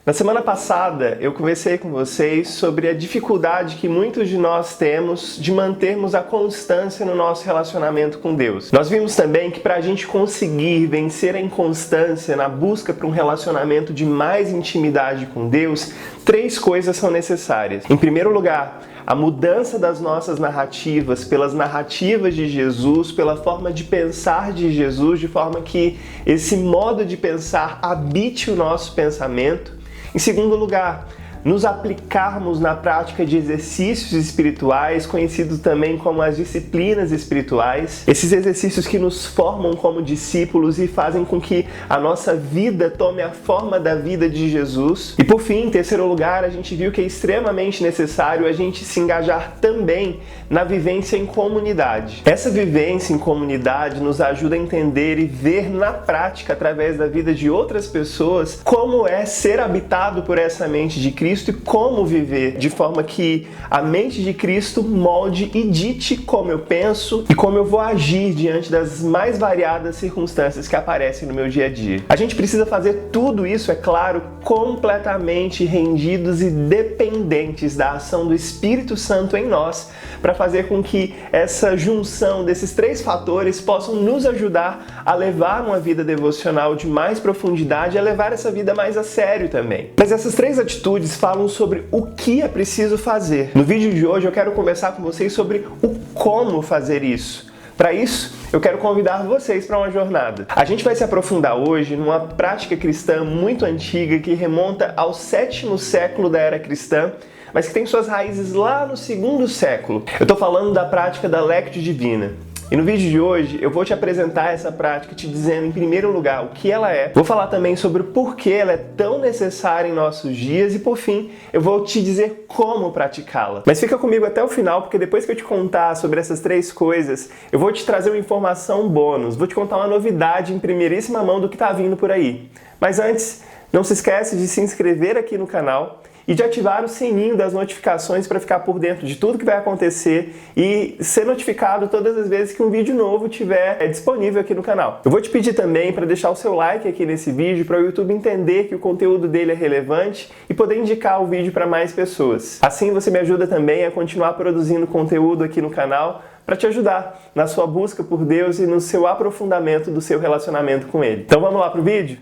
Na semana passada, eu conversei com vocês sobre a dificuldade que muitos de nós temos de mantermos a constância no nosso relacionamento com Deus. Nós vimos também que para a gente conseguir vencer a inconstância na busca por um relacionamento de mais intimidade com Deus, 3 coisas são necessárias. Em primeiro lugar, a mudança das nossas narrativas pelas narrativas de Jesus, pela forma de pensar de Jesus, de forma que esse modo de pensar habite o nosso pensamento. Em segundo lugar, nos aplicarmos na prática de exercícios espirituais, conhecidos também como as disciplinas espirituais. Esses exercícios que nos formam como discípulos e fazem com que a nossa vida tome a forma da vida de Jesus. E por fim, em terceiro lugar, a gente viu que é extremamente necessário a gente se engajar também na vivência em comunidade. Essa vivência em comunidade nos ajuda a entender e ver na prática, através da vida de outras pessoas, como é ser habitado por essa mente de Cristo e como viver de forma que a mente de Cristo molde e dite como eu penso e como eu vou agir diante das mais variadas circunstâncias que aparecem no meu dia a dia. A gente precisa fazer tudo isso, é claro, completamente rendidos e dependentes da ação do Espírito Santo em nós, para fazer com que essa junção desses 3 fatores possam nos ajudar a levar uma vida devocional de mais profundidade e a levar essa vida mais a sério também. Mas essas 3 atitudes falam sobre o que é preciso fazer. No vídeo de hoje eu quero conversar com vocês sobre o como fazer isso. Para isso, eu quero convidar vocês para uma jornada. A gente vai se aprofundar hoje numa prática cristã muito antiga que remonta ao 7º século da era cristã, mas que tem suas raízes lá no 2º século. Eu estou falando da prática da Lectio Divina. E no vídeo de hoje eu vou te apresentar essa prática te dizendo em primeiro lugar o que ela é, vou falar também sobre o porquê ela é tão necessária em nossos dias e por fim eu vou te dizer como praticá-la. Mas fica comigo até o final, porque depois que eu te contar sobre essas 3 coisas, eu vou te trazer uma informação bônus, vou te contar uma novidade em primeiríssima mão do que está vindo por aí. Mas antes, não se esquece de se inscrever aqui no canal e de ativar o sininho das notificações para ficar por dentro de tudo que vai acontecer e ser notificado todas as vezes que um vídeo novo estiver disponível aqui no canal. Eu vou te pedir também para deixar o seu like aqui nesse vídeo para o YouTube entender que o conteúdo dele é relevante e poder indicar o vídeo para mais pessoas. Assim você me ajuda também a continuar produzindo conteúdo aqui no canal para te ajudar na sua busca por Deus e no seu aprofundamento do seu relacionamento com Ele. Então vamos lá pro vídeo?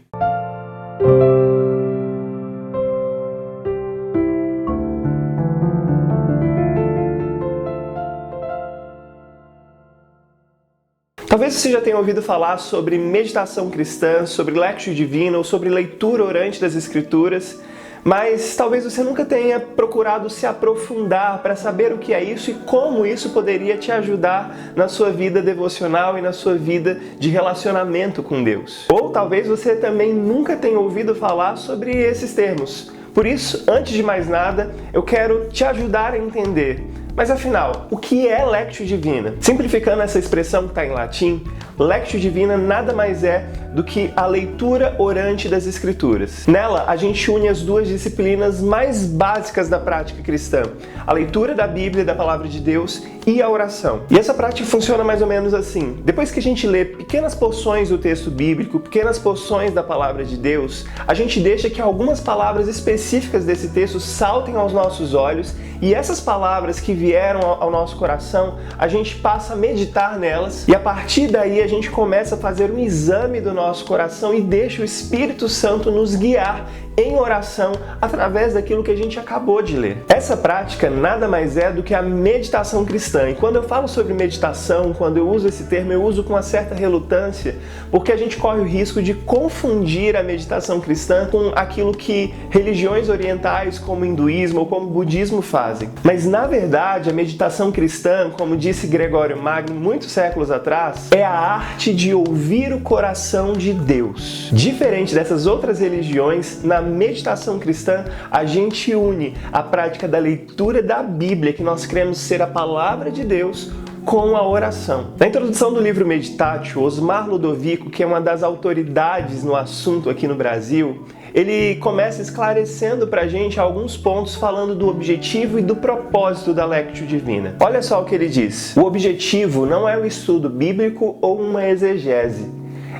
Talvez você já tenha ouvido falar sobre meditação cristã, sobre Lectio Divina ou sobre leitura orante das Escrituras, mas talvez você nunca tenha procurado se aprofundar para saber o que é isso e como isso poderia te ajudar na sua vida devocional e na sua vida de relacionamento com Deus. Ou talvez você também nunca tenha ouvido falar sobre esses termos. Por isso, antes de mais nada, eu quero te ajudar a entender. Mas afinal, o que é Lectio Divina? Simplificando essa expressão que está em latim, Lectio Divina nada mais é do que a leitura orante das Escrituras. Nela, a gente une as 2 disciplinas mais básicas da prática cristã, a leitura da Bíblia, da Palavra de Deus e a oração. E essa prática funciona mais ou menos assim. Depois que a gente lê pequenas porções do texto bíblico, pequenas porções da Palavra de Deus, a gente deixa que algumas palavras específicas desse texto saltem aos nossos olhos e essas palavras que vieram ao nosso coração, a gente passa a meditar nelas e a partir daí a gente começa a fazer um exame do nosso coração e deixa o Espírito Santo nos guiar em oração através daquilo que a gente acabou de ler. Essa prática nada mais é do que a meditação cristã. E quando eu falo sobre meditação, quando eu uso esse termo, eu uso com uma certa relutância, porque a gente corre o risco de confundir a meditação cristã com aquilo que religiões orientais como o hinduísmo ou como o budismo fazem. Mas na verdade, a meditação cristã, como disse Gregório Magno muitos séculos atrás, é a arte de ouvir o coração de Deus. Diferente dessas outras religiões, na meditação cristã, a gente une a prática da leitura da Bíblia, que nós cremos ser a palavra de Deus, com a oração. Na introdução do livro Meditatio, Osmar Ludovico, que é uma das autoridades no assunto aqui no Brasil, ele começa esclarecendo pra gente alguns pontos falando do objetivo e do propósito da Lectio Divina. Olha só o que ele diz. O objetivo não é o estudo bíblico ou uma exegese.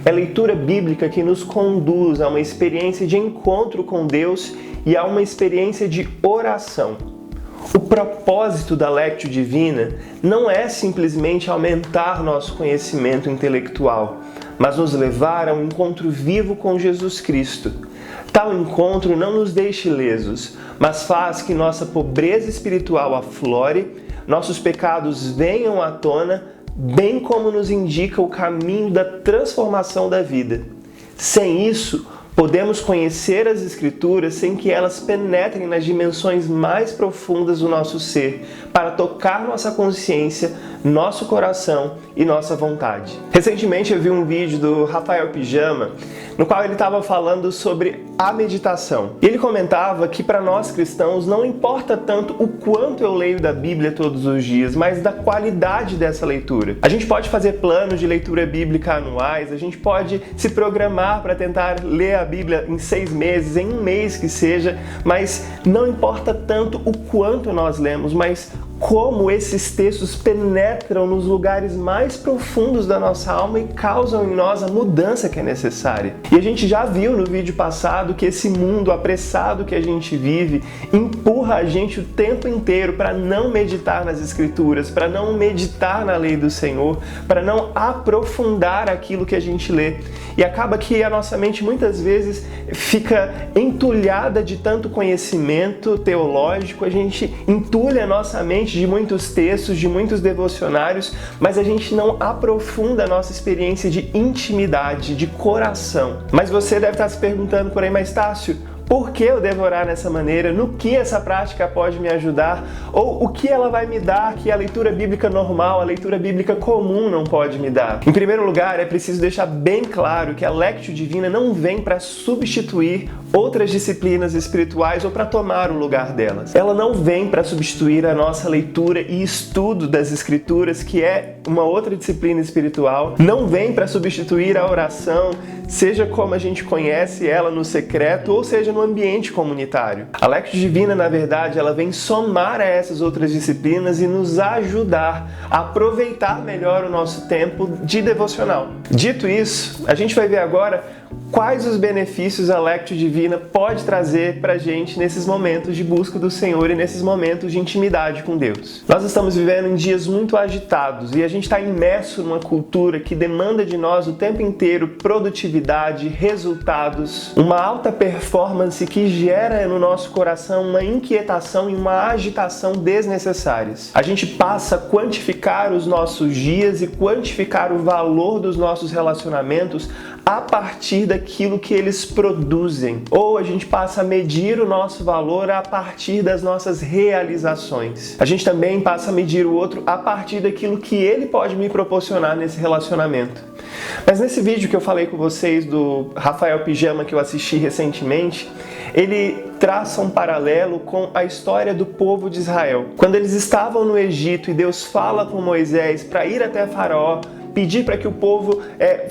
É leitura bíblica que nos conduz a uma experiência de encontro com Deus e a uma experiência de oração. O propósito da Lectio Divina não é simplesmente aumentar nosso conhecimento intelectual, mas nos levar a um encontro vivo com Jesus Cristo. Tal encontro não nos deixa ilesos, mas faz que nossa pobreza espiritual aflore, nossos pecados venham à tona, bem como nos indica o caminho da transformação da vida. Sem isso, podemos conhecer as Escrituras sem que elas penetrem nas dimensões mais profundas do nosso ser, para tocar nossa consciência, nosso coração e nossa vontade. Recentemente eu vi um vídeo do Rafael Pijama, no qual ele estava falando sobre a meditação. E ele comentava que para nós cristãos não importa tanto o quanto eu leio da Bíblia todos os dias, mas da qualidade dessa leitura. A gente pode fazer planos de leitura bíblica anuais, a gente pode se programar para tentar ler a Bíblia em 6 meses, em 1 mês que seja, mas não importa tanto o quanto nós lemos, mas como esses textos penetram nos lugares mais profundos da nossa alma e causam em nós a mudança que é necessária. E a gente já viu no vídeo passado que esse mundo apressado que a gente vive empurra a gente o tempo inteiro para não meditar nas Escrituras, para não meditar na lei do Senhor, para não aprofundar aquilo que a gente lê. E acaba que a nossa mente muitas vezes fica entulhada de tanto conhecimento teológico, a gente entulha a nossa mente de muitos textos, de muitos devocionários, mas a gente não aprofunda a nossa experiência de intimidade, de coração. Mas você deve estar se perguntando por aí, mas Tássio, por que eu devo orar dessa maneira? No que essa prática pode me ajudar? Ou o que ela vai me dar que a leitura bíblica normal, a leitura bíblica comum não pode me dar? Em primeiro lugar, é preciso deixar bem claro que a Lectio Divina não vem para substituir outras disciplinas espirituais ou para tomar o lugar delas. Ela não vem para substituir a nossa leitura e estudo das Escrituras, que é uma outra disciplina espiritual. Não vem para substituir a oração, seja como a gente conhece ela no secreto, ou seja no ambiente comunitário. A Lectio Divina, na verdade, ela vem somar a essas outras disciplinas e nos ajudar a aproveitar melhor o nosso tempo de devocional. Dito isso, a gente vai ver agora quais os benefícios a Lectio Divina pode trazer para a gente nesses momentos de busca do Senhor e nesses momentos de intimidade com Deus. Nós estamos vivendo em dias muito agitados e a gente está imerso numa cultura que demanda de nós o tempo inteiro produtividade, resultados, uma alta performance que gera no nosso coração uma inquietação e uma agitação desnecessárias. A gente passa a quantificar os nossos dias e quantificar o valor dos nossos relacionamentos a partir daquilo que eles produzem. Ou a gente passa a medir o nosso valor a partir das nossas realizações. A gente também passa a medir o outro a partir daquilo que ele pode me proporcionar nesse relacionamento. Mas nesse vídeo que eu falei com vocês do Rafael Pijama que eu assisti recentemente, ele traça um paralelo com a história do povo de Israel. Quando eles estavam no Egito e Deus fala com Moisés para ir até Faraó, pedir para que o povo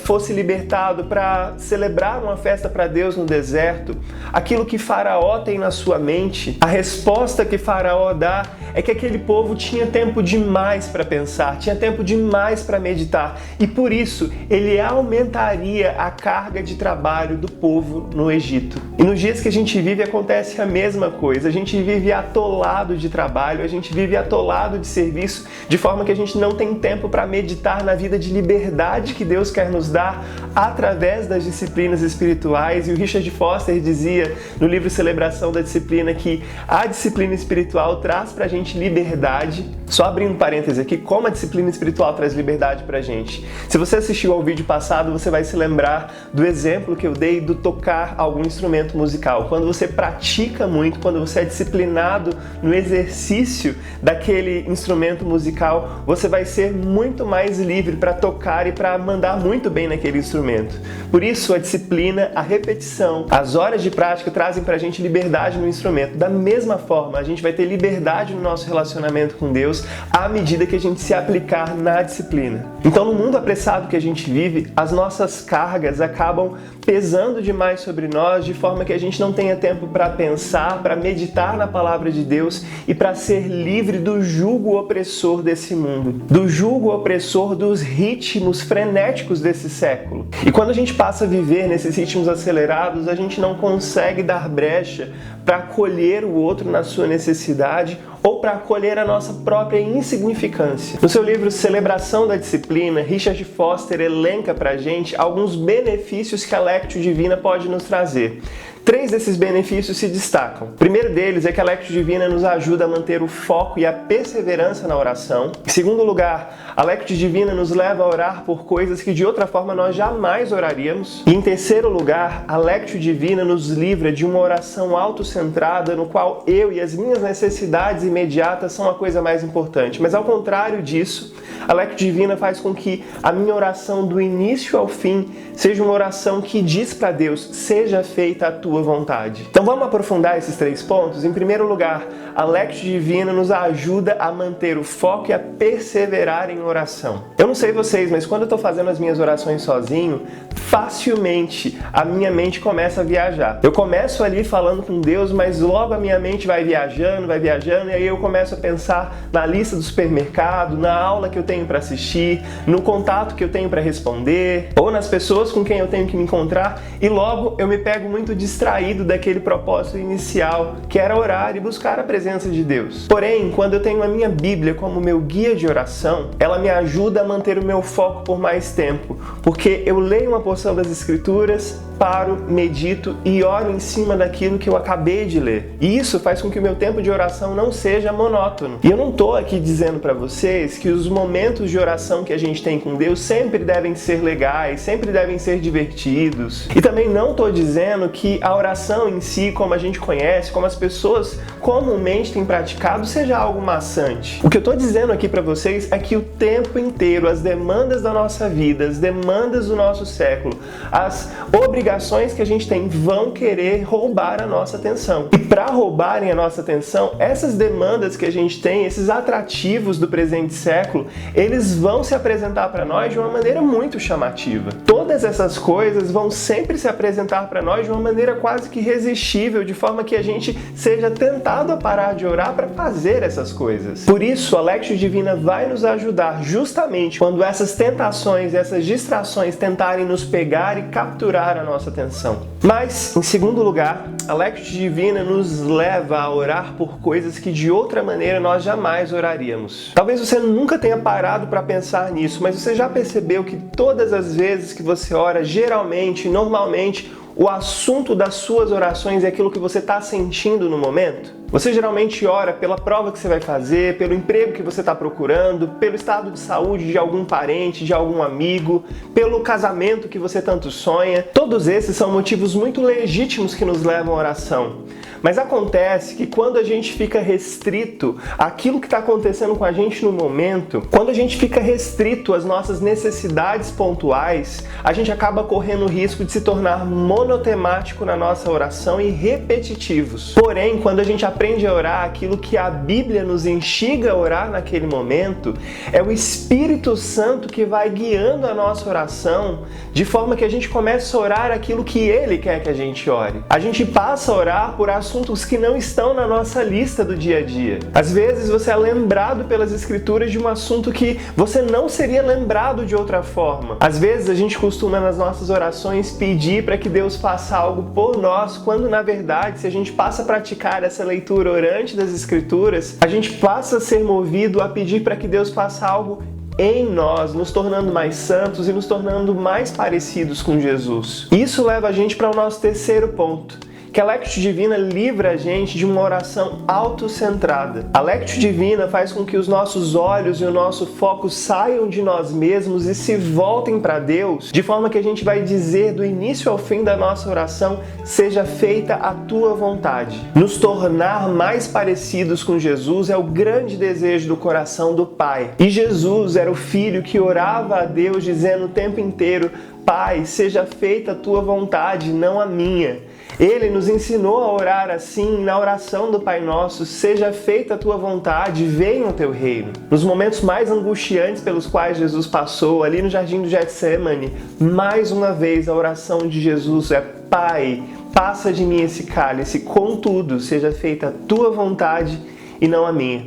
fosse libertado, para celebrar uma festa para Deus no deserto, aquilo que Faraó tem na sua mente, a resposta que Faraó dá é que aquele povo tinha tempo demais para pensar, tinha tempo demais para meditar, e por isso ele aumentaria a carga de trabalho do povo no Egito. E nos dias que a gente vive acontece a mesma coisa, a gente vive atolado de trabalho, a gente vive atolado de serviço, de forma que a gente não tem tempo para meditar na vida de liberdade que Deus quer nos dar através das disciplinas espirituais. E o Richard Foster dizia no livro Celebração da Disciplina que a disciplina espiritual traz pra gente liberdade. Só abrindo parênteses aqui, como a disciplina espiritual traz liberdade pra gente. Se você assistiu ao vídeo passado, você vai se lembrar do exemplo que eu dei do tocar algum instrumento musical. Quando você pratica muito, quando você é disciplinado no exercício daquele instrumento musical, você vai ser muito mais livre para tocar e para mandar muito bem naquele instrumento. Por isso, a disciplina, a repetição, as horas de prática trazem pra gente liberdade no instrumento. Da mesma forma, a gente vai ter liberdade no nosso relacionamento com Deus à medida que a gente se aplicar na disciplina. Então, no mundo apressado que a gente vive, as nossas cargas acabam pesando demais sobre nós, de forma que a gente não tenha tempo para pensar, para meditar na palavra de Deus e para ser livre do jugo opressor desse mundo, do jugo opressor dos ritmos frenéticos desse século. E quando a gente passa a viver nesses ritmos acelerados, a gente não consegue dar brecha para acolher o outro na sua necessidade ou para acolher a nossa própria insignificância. No seu livro Celebração da Disciplina, Richard Foster elenca para a gente alguns benefícios que a Lectio Divina pode nos trazer. 3 desses benefícios se destacam. O primeiro deles é que a Lectio Divina nos ajuda a manter o foco e a perseverança na oração. Em segundo lugar, a Lectio Divina nos leva a orar por coisas que de outra forma nós jamais oraríamos. E em terceiro lugar, a Lectio Divina nos livra de uma oração autocentrada no qual eu e as minhas necessidades imediatas são a coisa mais importante. Mas ao contrário disso, a Lectio Divina faz com que a minha oração do início ao fim seja uma oração que diz para Deus: seja feita a tua vontade. Então vamos aprofundar esses 3 pontos. Em primeiro lugar, a Lectio Divina nos ajuda a manter o foco e a perseverar em oração. Eu não sei vocês, mas quando eu estou fazendo as minhas orações sozinho, facilmente a minha mente começa a viajar. Eu começo ali falando com Deus, mas logo a minha mente vai viajando, e aí eu começo a pensar na lista do supermercado, na aula que eu tenho para assistir, no contato que eu tenho para responder, ou nas pessoas com quem eu tenho que me encontrar, e logo eu me pego muito distraído daquele propósito inicial, que era orar e buscar a presença de Deus. Porém, quando eu tenho a minha Bíblia como meu guia de oração, ela me ajuda a manter o meu foco por mais tempo, porque eu leio uma porção das Escrituras, paro, medito e oro em cima daquilo que eu acabei de ler. E isso faz com que o meu tempo de oração não seja monótono. E eu não estou aqui dizendo para vocês que os momentos de oração que a gente tem com Deus sempre devem ser legais, sempre devem ser divertidos. E também não estou dizendo que a oração em si, como a gente conhece, como as pessoas comumente têm praticado, seja algo maçante. O que eu estou dizendo aqui para vocês é que o tempo inteiro as demandas da nossa vida, as demandas do nosso século, as obrigações que a gente tem vão querer roubar a nossa atenção. E para roubarem a nossa atenção, essas demandas que a gente tem, esses atrativos do presente século, eles vão se apresentar para nós de uma maneira muito chamativa. Todas essas coisas vão sempre se apresentar para nós de uma maneira quase que irresistível, de forma que a gente seja tentado a parar de orar para fazer essas coisas. Por isso, a Lectio Divina vai nos ajudar justamente quando essas tentações, essas distrações tentarem nos pegar e capturar a nossa atenção. Mas, em segundo lugar, a Lectio Divina nos leva a orar por coisas que de outra maneira nós jamais oraríamos. Talvez você nunca tenha parado para pensar nisso, mas você já percebeu que todas as vezes que você ora, geralmente, normalmente, o assunto das suas orações é aquilo que você está sentindo no momento? Você geralmente ora pela prova que você vai fazer, pelo emprego que você está procurando, pelo estado de saúde de algum parente, de algum amigo, pelo casamento que você tanto sonha. Todos esses são motivos muito legítimos que nos levam à oração. Mas acontece que quando a gente fica restrito àquilo que está acontecendo com a gente no momento, quando a gente fica restrito às nossas necessidades pontuais, a gente acaba correndo o risco de se tornar monotemático na nossa oração e repetitivos. Porém, quando a gente aprende a orar aquilo que a Bíblia nos instiga a orar naquele momento, é o Espírito Santo que vai guiando a nossa oração de forma que a gente começa a orar aquilo que Ele quer que a gente ore. A gente passa a orar por assuntos que não estão na nossa lista do dia a dia. Às vezes você é lembrado pelas Escrituras de um assunto que você não seria lembrado de outra forma. Às vezes a gente costuma nas nossas orações pedir para que Deus faça algo por nós, quando na verdade, se a gente passa a praticar essa leitura orante das Escrituras, a gente passa a ser movido a pedir para que Deus faça algo em nós, nos tornando mais santos e nos tornando mais parecidos com Jesus. Isso leva a gente para o nosso terceiro ponto, que a Lectio Divina livra a gente de uma oração autocentrada. A Lectio Divina faz com que os nossos olhos e o nosso foco saiam de nós mesmos e se voltem para Deus, de forma que a gente vai dizer do início ao fim da nossa oração: seja feita a tua vontade. Nos tornar mais parecidos com Jesus é o grande desejo do coração do Pai. E Jesus era o Filho que orava a Deus dizendo o tempo inteiro: Pai, seja feita a tua vontade, não a minha. Ele nos ensinou a orar assim na oração do Pai Nosso: seja feita a tua vontade, venha o teu reino. Nos momentos mais angustiantes pelos quais Jesus passou, ali no jardim do Getsemane, mais uma vez a oração de Jesus é: Pai, passa de mim esse cálice, contudo, seja feita a tua vontade e não a minha.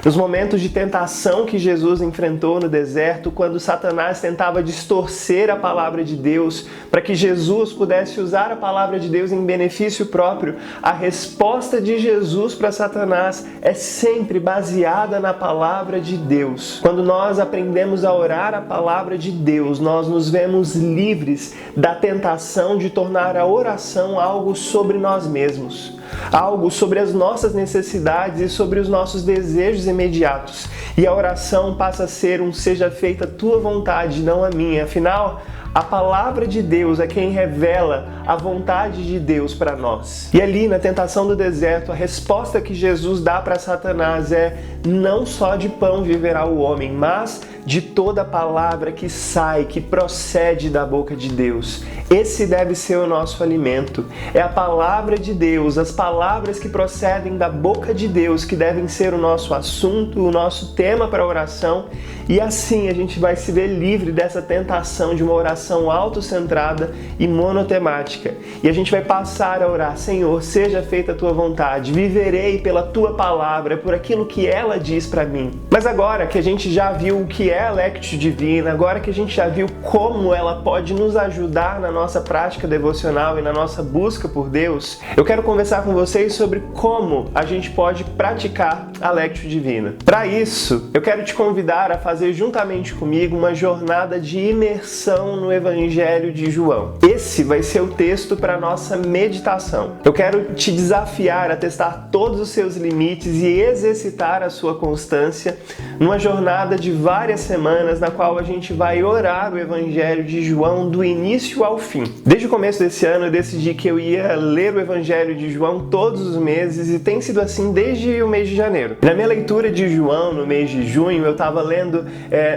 Nos momentos de tentação que Jesus enfrentou no deserto, quando Satanás tentava distorcer a palavra de Deus para que Jesus pudesse usar a palavra de Deus em benefício próprio, a resposta de Jesus para Satanás é sempre baseada na palavra de Deus. Quando nós aprendemos a orar a palavra de Deus, nós nos vemos livres da tentação de tornar a oração algo sobre nós mesmos, algo sobre as nossas necessidades e sobre os nossos desejos imediatos. E a oração passa a ser um seja feita a tua vontade, não a minha. Afinal, a palavra de Deus é quem revela a vontade de Deus para nós. E ali na tentação do deserto, a resposta que Jesus dá para Satanás é: não só de pão viverá o homem, mas de toda palavra que sai, que procede da boca de Deus. Esse deve ser o nosso alimento. É a palavra de Deus, as palavras que procedem da boca de Deus que devem ser o nosso assunto, o nosso tema para a oração. E assim a gente vai se ver livre dessa tentação de uma oração autocentrada e monotemática. E a gente vai passar a orar: Senhor, seja feita a tua vontade, viverei pela tua palavra, por aquilo que ela diz para mim. Mas agora que a gente já viu o que é a Lectio Divina, agora que a gente já viu como ela pode nos ajudar na nossa prática devocional e na nossa busca por Deus, eu quero conversar com vocês sobre como a gente pode praticar a Lectio Divina. Para isso, eu quero te convidar a fazer juntamente comigo uma jornada de imersão no Evangelho de João. Esse vai ser o texto para a nossa meditação. Eu quero te desafiar a testar todos os seus limites e exercitar a sua constância numa jornada de várias semanas na qual a gente vai orar o Evangelho de João do início ao fim. Desde o começo desse ano eu decidi que eu ia ler o Evangelho de João todos os meses e tem sido assim desde o mês de janeiro. Na minha leitura de João no mês de junho eu estava lendo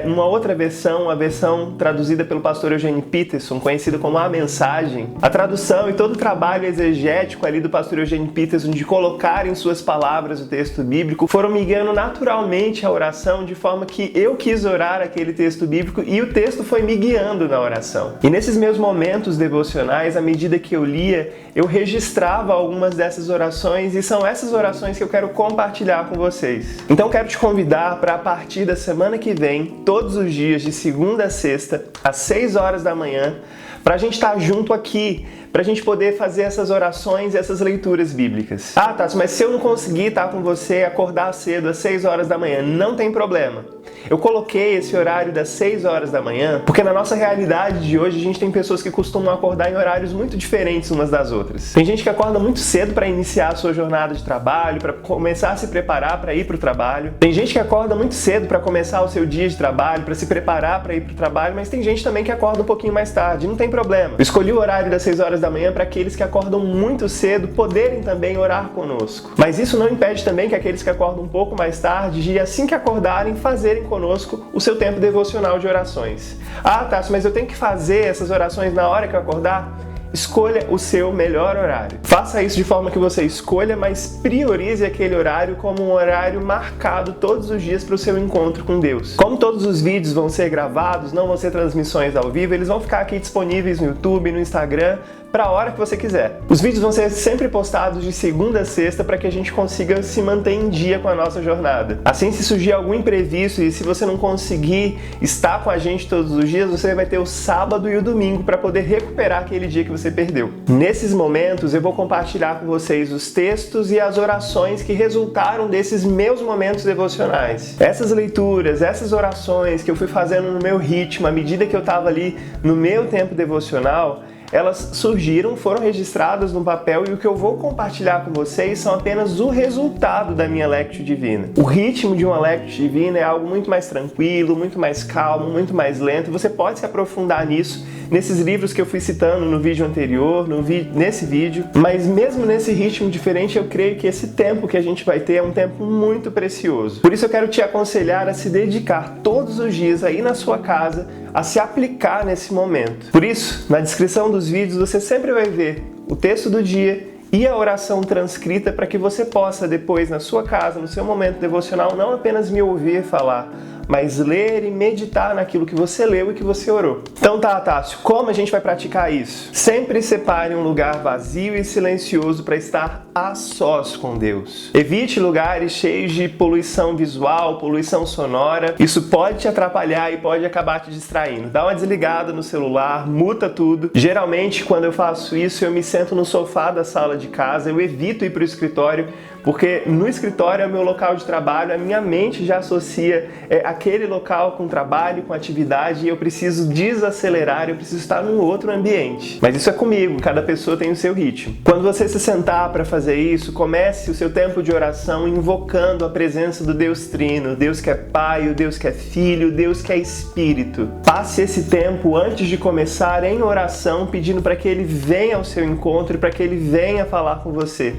uma outra versão, a versão traduzida pelo pastor Eugene Peterson, conhecida como A Mensagem. A tradução e todo o trabalho exegético ali do pastor Eugene Peterson de colocar em suas palavras o texto bíblico foram me guiando naturalmente a oração, de forma que eu quis orar aquele texto bíblico e o texto foi me guiando na oração. E nesses meus momentos devocionais, à medida que eu lia, eu registrava algumas dessas orações e são essas orações que eu quero compartilhar com vocês. Então quero te convidar para, a partir da semana que vem, todos os dias, de segunda a sexta, às 6 horas da manhã, para a gente estar junto aqui, para a gente poder fazer essas orações e essas leituras bíblicas. Ah, Tassi, mas se eu não conseguir estar com você, acordar cedo às 6 horas da manhã, não tem problema. Eu coloquei esse horário das 6 horas da manhã porque na nossa realidade de hoje a gente tem pessoas que costumam acordar em horários muito diferentes umas das outras. Tem gente que acorda muito cedo para iniciar a sua jornada de trabalho, para começar a se preparar para ir para o trabalho. Tem gente que acorda muito cedo para começar o seu dia de trabalho, para se preparar para ir para o trabalho, mas tem gente também que acorda um pouquinho mais tarde. Não tem problema. Eu escolhi o horário das 6 horas da manhã para aqueles que acordam muito cedo poderem também orar conosco. Mas isso não impede também que aqueles que acordam um pouco mais tarde, e assim que acordarem, fazerem conosco o seu tempo devocional de orações. Ah, Tassi, mas eu tenho que fazer essas orações na hora que eu acordar? Escolha o seu melhor horário. Faça isso de forma que você escolha, mas priorize aquele horário como um horário marcado todos os dias para o seu encontro com Deus. Como todos os vídeos vão ser gravados, não vão ser transmissões ao vivo, eles vão ficar aqui disponíveis no YouTube, no Instagram, para a hora que você quiser. Os vídeos vão ser sempre postados de segunda a sexta para que a gente consiga se manter em dia com a nossa jornada. Assim, se surgir algum imprevisto e se você não conseguir estar com a gente todos os dias, você vai ter o sábado e o domingo para poder recuperar aquele dia que você perdeu. Nesses momentos, eu vou compartilhar com vocês os textos e as orações que resultaram desses meus momentos devocionais. Essas leituras, essas orações que eu fui fazendo no meu ritmo, à medida que eu estava ali no meu tempo devocional, elas surgiram, foram registradas no papel e o que eu vou compartilhar com vocês são apenas o resultado da minha Lectio Divina. O ritmo de uma Lectio Divina é algo muito mais tranquilo, muito mais calmo, muito mais lento. Você pode se aprofundar nisso, nesses livros que eu fui citando no vídeo anterior, nesse vídeo. Mas mesmo nesse ritmo diferente, eu creio que esse tempo que a gente vai ter é um tempo muito precioso. Por isso eu quero te aconselhar a se dedicar todos os dias aí na sua casa a se aplicar nesse momento. Por isso, na descrição dos vídeos você sempre vai ver o texto do dia e a oração transcrita para que você possa depois, na sua casa, no seu momento devocional, não apenas me ouvir falar, mas ler e meditar naquilo que você leu e que você orou. Então tá, Tássio, como a gente vai praticar isso? Sempre separe um lugar vazio e silencioso para estar a sós com Deus. Evite lugares cheios de poluição visual, poluição sonora. Isso pode te atrapalhar e pode acabar te distraindo. Dá uma desligada no celular, muta tudo. Geralmente, quando eu faço isso, eu me sento no sofá da sala de casa, eu evito ir para o escritório, porque no escritório é o meu local de trabalho, a minha mente já associa aquele local com trabalho, com atividade, e eu preciso desacelerar, eu preciso estar num outro ambiente. Mas isso é comigo, cada pessoa tem o seu ritmo. Quando você se sentar para fazer isso, comece o seu tempo de oração invocando a presença do Deus Trino, Deus que é Pai, o Deus que é Filho, o Deus que é Espírito. Passe esse tempo antes de começar em oração, pedindo para que Ele venha ao seu encontro e para que Ele venha falar com você.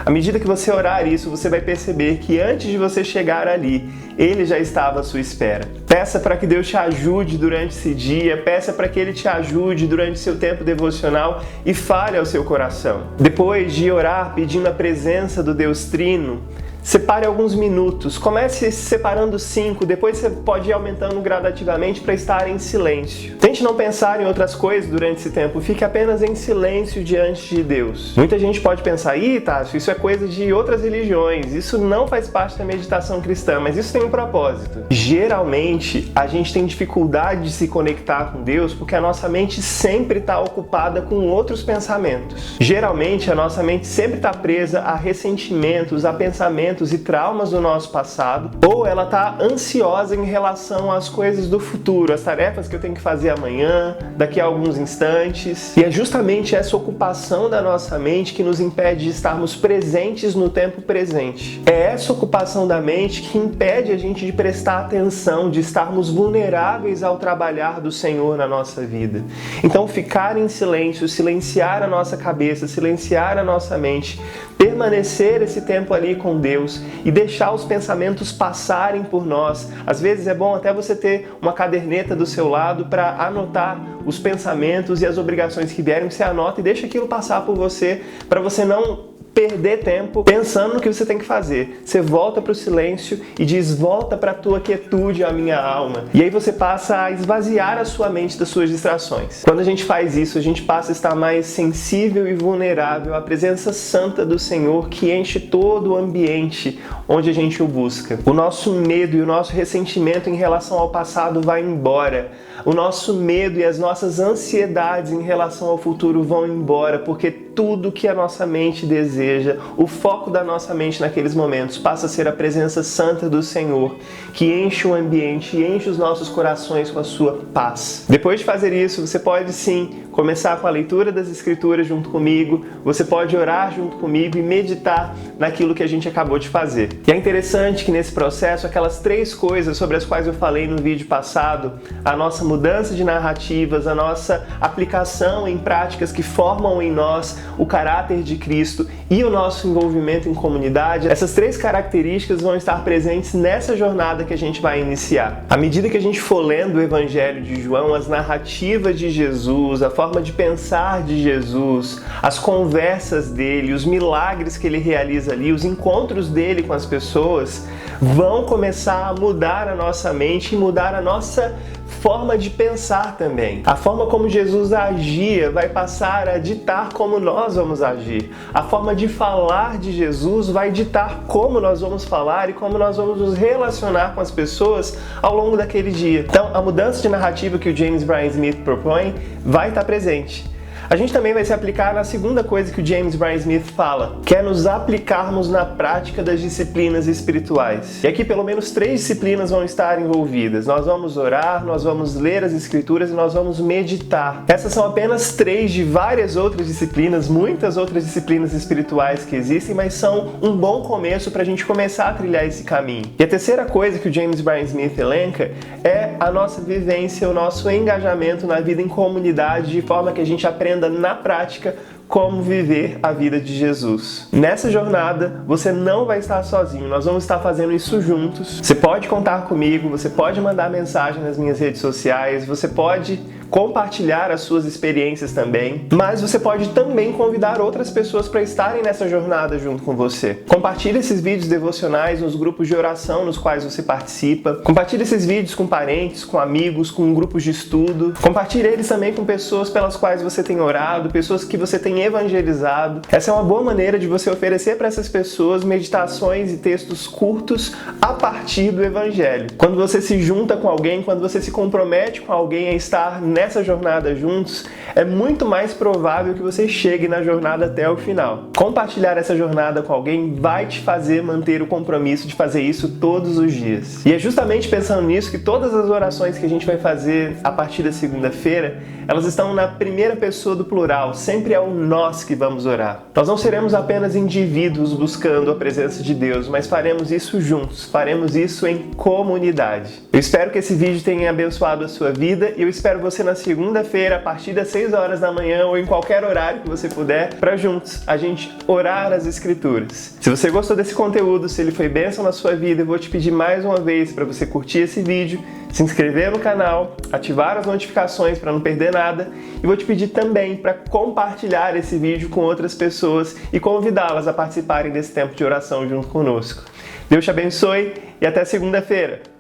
À medida que você orar isso, você vai perceber que antes de você chegar ali, Ele já estava à sua espera. Peça para que Deus te ajude durante esse dia, peça para que Ele te ajude durante seu tempo devocional e fale ao seu coração. Depois de orar pedindo a presença do Deus Trino, separe alguns minutos, comece separando 5, depois você pode ir aumentando gradativamente para estar em silêncio. Tente não pensar em outras coisas durante esse tempo, fique apenas em silêncio diante de Deus. Muita gente pode pensar, Tássio, isso é coisa de outras religiões, isso não faz parte da meditação cristã, mas isso tem um propósito. Geralmente, a gente tem dificuldade de se conectar com Deus porque a nossa mente sempre está ocupada com outros pensamentos. Geralmente, a nossa mente sempre está presa a ressentimentos, a pensamentos e traumas do nosso passado, ou ela está ansiosa em relação às coisas do futuro, as tarefas que eu tenho que fazer amanhã, daqui a alguns instantes. E é justamente essa ocupação da nossa mente que nos impede de estarmos presentes no tempo presente. É essa ocupação da mente que impede a gente de prestar atenção, de estarmos vulneráveis ao trabalhar do Senhor na nossa vida. Então, ficar em silêncio, silenciar a nossa cabeça, silenciar a nossa mente, permanecer esse tempo ali com Deus e deixar os pensamentos passarem por nós. Às vezes é bom até você ter uma caderneta do seu lado para anotar os pensamentos e as obrigações que vierem, você anota e deixa aquilo passar por você, para você não perder tempo pensando no que você tem que fazer. Você volta para o silêncio e diz, volta para a tua quietude, a minha alma. E aí você passa a esvaziar a sua mente das suas distrações. Quando a gente faz isso, a gente passa a estar mais sensível e vulnerável à presença santa do Senhor que enche todo o ambiente onde a gente o busca. O nosso medo e o nosso ressentimento em relação ao passado vai embora. O nosso medo e as nossas ansiedades em relação ao futuro vão embora, porque tudo que a nossa mente deseja, o foco da nossa mente naqueles momentos passa a ser a presença santa do Senhor, que enche o ambiente e enche os nossos corações com a sua paz. Depois de fazer isso, você pode sim começar com a leitura das Escrituras junto comigo, você pode orar junto comigo e meditar naquilo que a gente acabou de fazer. E é interessante que nesse processo, aquelas 3 coisas sobre as quais eu falei no vídeo passado, a nossa mudança de narrativas, a nossa aplicação em práticas que formam em nós o caráter de Cristo e o nosso envolvimento em comunidade, essas 3 características vão estar presentes nessa jornada que a gente vai iniciar. À medida que a gente for lendo o Evangelho de João, as narrativas de Jesus, a forma de pensar de Jesus, as conversas dele, os milagres que ele realiza ali, os encontros dele com as pessoas, vão começar a mudar a nossa mente e mudar a nossa forma de pensar também. A forma como Jesus agia vai passar a ditar como nós vamos agir. A forma de falar de Jesus vai ditar como nós vamos falar e como nós vamos nos relacionar com as pessoas ao longo daquele dia. Então, a mudança de narrativa que o James Bryan Smith propõe vai estar presente. A gente também vai se aplicar na segunda coisa que o James Bryan Smith fala, que é nos aplicarmos na prática das disciplinas espirituais. E aqui pelo menos 3 disciplinas vão estar envolvidas. Nós vamos orar, nós vamos ler as Escrituras e nós vamos meditar. Essas são apenas 3 de várias outras disciplinas, muitas outras disciplinas espirituais que existem, mas são um bom começo para a gente começar a trilhar esse caminho. E a terceira coisa que o James Bryan Smith elenca é a nossa vivência, o nosso engajamento na vida em comunidade, de forma que a gente aprenda na prática como viver a vida de Jesus. Nessa jornada, você não vai estar sozinho, nós vamos estar fazendo isso juntos. Você pode contar comigo, você pode mandar mensagem nas minhas redes sociais, você pode compartilhar as suas experiências também, mas você pode também convidar outras pessoas para estarem nessa jornada junto com você. Compartilhe esses vídeos devocionais nos grupos de oração nos quais você participa. Compartilhe esses vídeos com parentes, com amigos, com grupos de estudo. Compartilhe eles também com pessoas pelas quais você tem orado, pessoas que você tem evangelizado. Essa é uma boa maneira de você oferecer para essas pessoas meditações e textos curtos a partir do Evangelho. Quando você se junta com alguém, quando você se compromete com alguém a estar nessa jornada juntos, é muito mais provável que você chegue na jornada até o final. Compartilhar essa jornada com alguém vai te fazer manter o compromisso de fazer isso todos os dias. E é justamente pensando nisso que todas as orações que a gente vai fazer a partir da segunda-feira, elas estão na primeira pessoa do plural, sempre é o nós que vamos orar. Nós não seremos apenas indivíduos buscando a presença de Deus, mas faremos isso juntos, faremos isso em comunidade. Eu espero que esse vídeo tenha abençoado a sua vida e eu espero você na segunda-feira, a partir das 6 horas da manhã ou em qualquer horário que você puder, para juntos a gente orar as Escrituras. Se você gostou desse conteúdo, se ele foi bênção na sua vida, eu vou te pedir mais uma vez para você curtir esse vídeo, se inscrever no canal, ativar as notificações para não perder nada e vou te pedir também para compartilhar esse vídeo com outras pessoas e convidá-las a participarem desse tempo de oração junto conosco. Deus te abençoe e até segunda-feira!